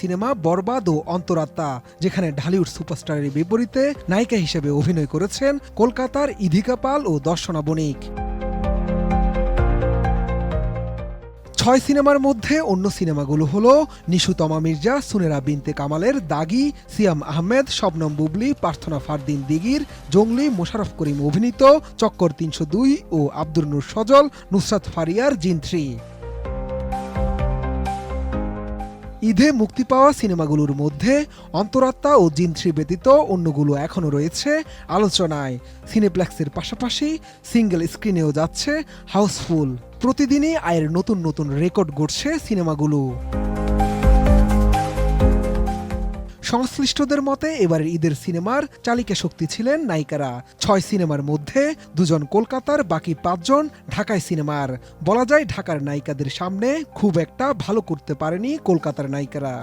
Cinema বরবাদ ও অন্তরাত্মা, যেখানে ঢালিউড সুপারস্টারের বিপরীতে নায়িকা হিসেবে অভিনয় করেছেন কলকাতার ইধিকা পাল ও দর্শনা বণিক। ৬ সিনেমার মধ্যে অন্য সিনেমাগুলো হলো নিশু তমা মির্জা, সুনেরা বিনতে কামালের দাগি, সিয়াম আহমেদ, শবনম বুবলি, প্রার্থনা ফারদিন দিগির, জংলি, মোশাররফ করিম অভিনীত চক্কর ৩০২ ও আব্দুর নূর সজল, নুসরাত ফারিয়ার জিন ৩। ঈদে মুক্তি পাওয়া সিনেমাগুলোর মধ্যে অন্তরাত্মা ও জিন ৩ ব্যতীত অন্যগুলো এখনও রয়েছে আলোচনায়। সিনেপ্লেক্সের পাশাপাশি সিঙ্গেল স্ক্রিনেও যাচ্ছে হাউসফুল। প্রতিদিনই আয়ের নতুন নতুন রেকর্ড গড়ছে সিনেমাগুলো। সংশ্লিষ্টদের মতে এবারের ঈদের সিনেমার চালিকা শক্তি ছিলেন নায়িকারা। ৬ সিনেমার মধ্যে ২ জন কলকাতার, বাকি ৫ জন ঢাকায় সিনেমার। বলা যায় ঢাকার নায়িকাদের সামনে খুব একটা ভালো করতে পারেনি কলকাতার নায়িকারা।